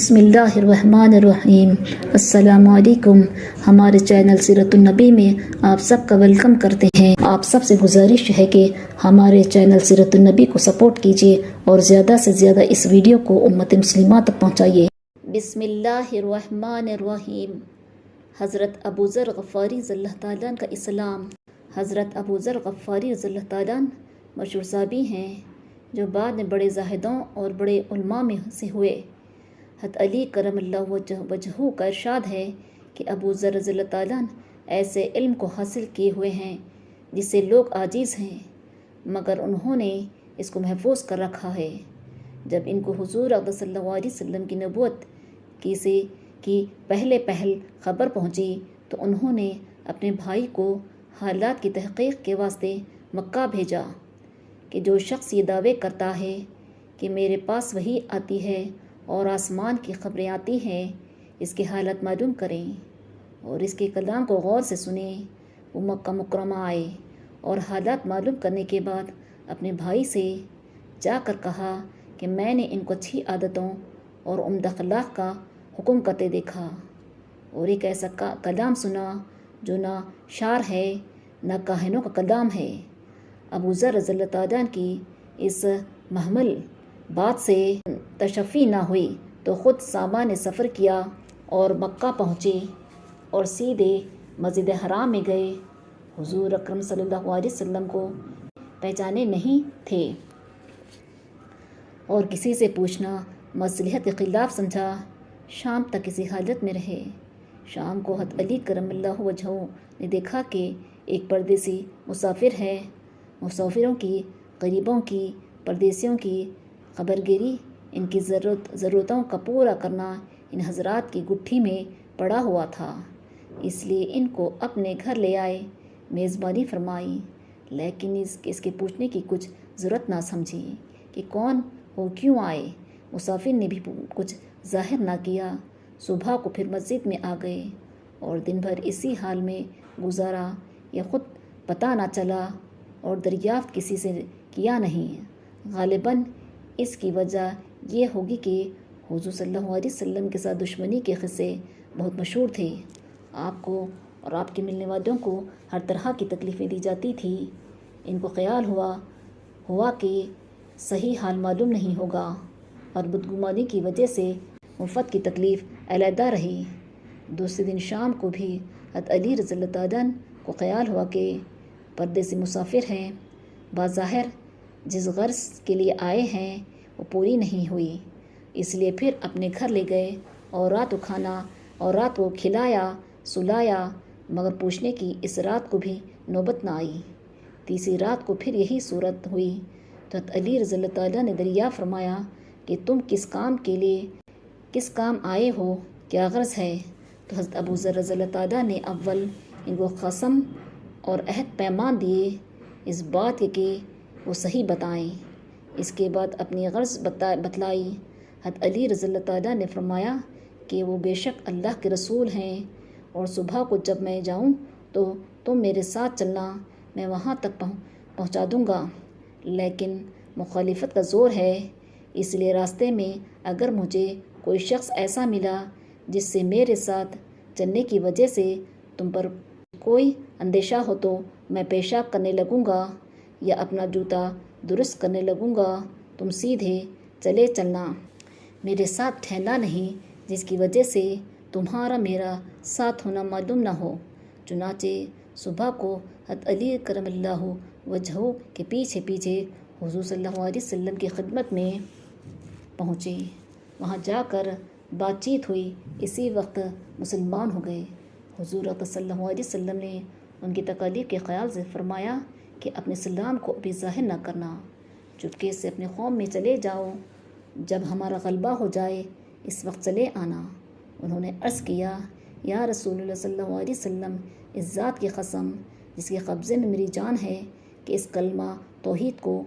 بسم اللہ الرحمن الرحیم۔ السلام علیکم۔ ہمارے چینل سیرت النبی میں آپ سب کا ویلکم کرتے ہیں۔ آپ سب سے گزارش ہے کہ ہمارے چینل سیرت النبی کو سپورٹ کیجیے اور زیادہ سے زیادہ اس ویڈیو کو امت مسلمہ تک پہنچائیے۔ بسم اللہ الرحمن الرحیم۔ حضرت ابو ذر غفاری رضی اللہ تعالیٰ کا اسلام۔ حضرت ابو ذر غفاری رضی اللہ تعالیٰ مشہور صحابی ہیں جو بعد میں بڑے زاہدوں اور بڑے علماء میں سے ہوئے۔ حضرت علی کرم اللہ وجہہ کا ارشاد ہے کہ ابو ذر رضی اللہ تعالیٰ ایسے علم کو حاصل کیے ہوئے ہیں جس سے لوگ عاجز ہیں، مگر انہوں نے اس کو محفوظ کر رکھا ہے۔ جب ان کو حضور اقدس صلی اللہ علیہ وسلم کی نبوت کی پہل خبر پہنچی تو انہوں نے اپنے بھائی کو حالات کی تحقیق کے واسطے مکہ بھیجا کہ جو شخص یہ دعوے کرتا ہے کہ میرے پاس وحی آتی ہے اور آسمان کی خبریں آتی ہیں، اس کے حالات معلوم کریں اور اس کے کلام کو غور سے سنیں۔ وہ مکہ مکرمہ آئے اور حالات معلوم کرنے کے بعد اپنے بھائی سے جا کر کہا کہ میں نے ان کو اچھی عادتوں اور عمدہ اخلاق کا حکم کرتے دیکھا اور ایک ایسا کلام سنا جو نہ شعر ہے نہ کاہنوں کا کلام ہے۔ ابو ذر رضی اللہ تعالیٰ کی اس محمل بات سے تشفی نہ ہوئی تو خود سامان سفر کیا اور مکہ پہنچے اور سیدھے مسجد حرام میں گئے۔ حضور اکرم صلی اللہ علیہ وسلم کو پہچانے نہیں تھے اور کسی سے پوچھنا مصلحت کے خلاف سمجھا۔ شام تک اسی حالت میں رہے۔ شام کو حضرت علی کرم اللہ وجہہ نے دیکھا کہ ایک پردیسی مسافر ہے۔ مسافروں کی، غریبوں کی، پردیسیوں کی خبرگیری، ان کی ضرورتوں کا پورا کرنا ان حضرات کی گٹھی میں پڑا ہوا تھا، اس لیے ان کو اپنے گھر لے آئے، میزبانی فرمائی، لیکن اس کے پوچھنے کی کچھ ضرورت نہ سمجھی کہ کون ہو، کیوں آئے۔ مسافر نے بھی کچھ ظاہر نہ کیا۔ صبح کو پھر مسجد میں آ گئے اور دن بھر اسی حال میں گزارا، یہ خود پتہ نہ چلا اور دریافت کسی سے کیا نہیں۔ غالباً اس کی وجہ یہ ہوگی کہ حضور صلی اللہ علیہ وسلم کے ساتھ دشمنی کے قصے بہت مشہور تھے۔ آپ کو اور آپ کے ملنے والوں کو ہر طرح کی تکلیفیں دی جاتی تھی۔ ان کو خیال ہوا کہ صحیح حال معلوم نہیں ہوگا اور بدگمانی کی وجہ سے مفت کی تکلیف علیحدہ رہی۔ دوسرے دن شام کو بھی حضرت علی رضی اللہ تعالیٰ کو خیال ہوا کہ پردیسی مسافر ہیں، بظاہر جس غرض کے لیے آئے ہیں وہ پوری نہیں ہوئی، اس لیے پھر اپنے گھر لے گئے اور رات کو کھلایا سلایا، مگر پوچھنے کی اس رات کو بھی نوبت نہ آئی۔ تیسری رات کو پھر یہی صورت ہوئی تو حضرت علی رضی اللہ تعالیٰ نے دریافت فرمایا کہ تم کس کام آئے ہو، کیا غرض ہے؟ تو حضرت ابو ذر رضی اللہ تعالیٰ نے اول ان کو قسم اور عہد پیمان دیے اس بات کے کہ وہ صحیح بتائیں، اس کے بعد اپنی غرض بتلائی۔ حضرت علی رضی اللہ تعالیٰ نے فرمایا کہ وہ بے شک اللہ کے رسول ہیں اور صبح کو جب میں جاؤں تو تم میرے ساتھ چلنا، میں وہاں تک پہنچا دوں گا، لیکن مخالفت کا زور ہے، اس لیے راستے میں اگر مجھے کوئی شخص ایسا ملا جس سے میرے ساتھ چلنے کی وجہ سے تم پر کوئی اندیشہ ہو تو میں پیشاب کرنے لگوں گا یا اپنا جوتا درست کرنے لگوں گا، تم سیدھے چلے چلنا، میرے ساتھ ٹھہرنا نہیں، جس کی وجہ سے تمہارا میرا ساتھ ہونا معلوم نہ ہو۔ چنانچہ صبح کو حضرت علی کرم اللہ وجہہ کے پیچھے حضور صلی اللہ علیہ وسلم کی خدمت میں پہنچے۔ وہاں جا کر بات چیت ہوئی، اسی وقت مسلمان ہو گئے۔ حضور صلی اللہ علیہ وسلم نے ان کی تکالیف کے خیال سے فرمایا کہ اپنے اسلام کو ابھی ظاہر نہ کرنا، چپکے سے اپنے قوم میں چلے جاؤ، جب ہمارا غلبہ ہو جائے اس وقت چلے آنا۔ انہوں نے عرض کیا، یا رسول اللہ صلی اللہ علیہ وسلم، اس ذات کی قسم جس کے قبضے میں میری جان ہے کہ اس کلمہ توحید کو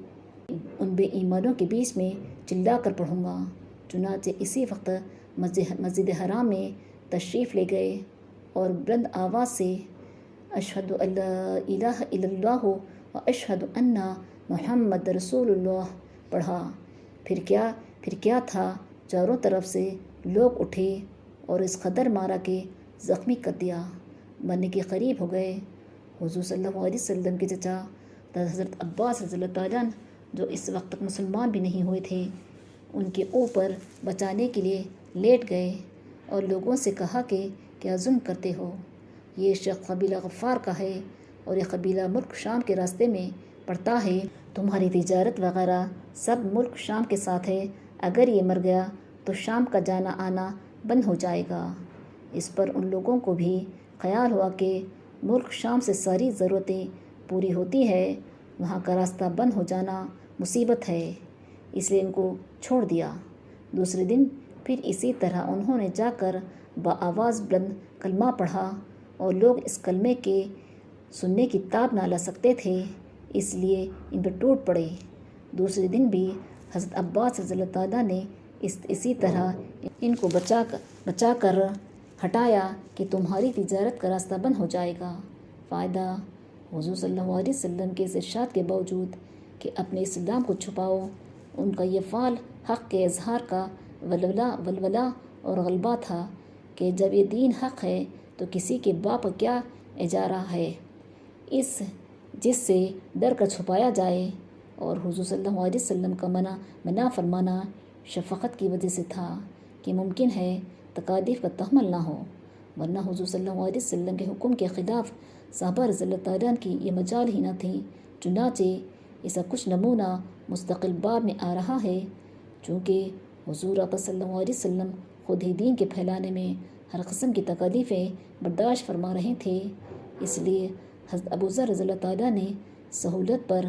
ان بے ایمانوں کے بیچ میں چلا کر پڑھوں گا۔ چنانچہ اسی وقت مسجد حرام میں تشریف لے گئے اور بلند آواز سے اشہد ان لا الہ الا اللہ و اشہد ان محمد رسول اللہ پڑھا۔ پھر کیا تھا، چاروں طرف سے لوگ اٹھے اور اس قدر مارا کہ زخمی کر دیا، مرنے کے قریب ہو گئے۔ حضور صلی اللہ علیہ وسلم کے چچا حضرت عباس رضی اللہ تعالیٰ عنہ جو اس وقت تک مسلمان بھی نہیں ہوئے تھے، ان کے اوپر بچانے کے لیے لیٹ گئے اور لوگوں سے کہا کہ کیا ظلم کرتے ہو، یہ شخص قبیلہ غفار کا ہے اور یہ قبیلہ ملک شام کے راستے میں پڑتا ہے، تمہاری تجارت وغیرہ سب ملک شام کے ساتھ ہے، اگر یہ مر گیا تو شام کا جانا آنا بند ہو جائے گا۔ اس پر ان لوگوں کو بھی خیال ہوا کہ ملک شام سے ساری ضرورتیں پوری ہوتی ہے، وہاں کا راستہ بند ہو جانا مصیبت ہے، اس لیے ان کو چھوڑ دیا۔ دوسرے دن پھر اسی طرح انہوں نے جا کر بآواز بلند کلمہ پڑھا اور لوگ اس کلمے کے سننے کی تاب نہ لا سکتے تھے، اس لیے ان پہ ٹوٹ پڑے۔ دوسرے دن بھی حضرت عباس رضی اللہ تعالیٰ نے اسی طرح ان کو بچا کر ہٹایا کہ تمہاری تجارت کا راستہ بند ہو جائے گا۔ فائدہ: حضور صلی اللہ علیہ وسلم کے اس ارشاد کے باوجود کہ اپنے اسلام کو چھپاؤ، ان کا یہ فعل حق کے اظہار کا ولولہ اور غلبہ تھا کہ جب یہ دین حق ہے تو کسی کے باپ کا کیا اجارہ ہے جس سے ڈر کر چھپایا جائے، اور حضور صلی اللہ علیہ وسلم کا منع فرمانا شفقت کی وجہ سے تھا کہ ممکن ہے تکالیف کا تحمل نہ ہو، ورنہ حضور صلی اللہ علیہ وسلم کے حکم کے خلاف صحابہ رضی اللہ تعالیٰ عنہ کی یہ مجال ہی نہ تھی۔ چنانچہ اس کا کچھ نمونہ مستقل باب میں آ رہا ہے۔ چونکہ حضور اقدس صلی اللہ علیہ وسلم خود ہی دین کے پھیلانے میں ہر قسم کی تکالیفیں برداشت فرما رہے تھے، اس لیے حضرت ابوذر رضی اللہ تعالیٰ نے سہولت پر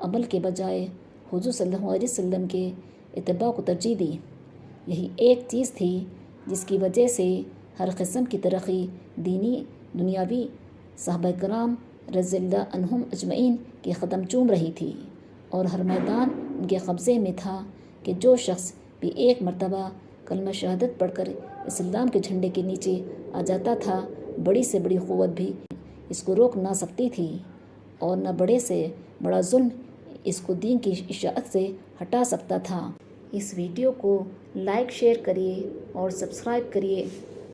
عمل کے بجائے حضور صلی اللہ علیہ وسلم کے اتباع کو ترجیح دی۔ یہی ایک چیز تھی جس کی وجہ سے ہر قسم کی ترقی دینی دنیاوی صحابہ کرام رضی اللہ عنہم اجمعین کے قدم چوم رہی تھی، اور ہر میدان ان کے قبضے میں تھا کہ جو شخص بھی ایک مرتبہ کلمہ شہادت پڑھ کر اسلام کے جھنڈے کے نیچے آ جاتا تھا، بڑی سے بڑی قوت بھی اس کو روک نہ سکتی تھی، اور نہ بڑے سے بڑا ظلم اس کو دین کی اشاعت سے ہٹا سکتا تھا۔ اس ویڈیو کو لائک شیئر کریے اور سبسکرائب کریے۔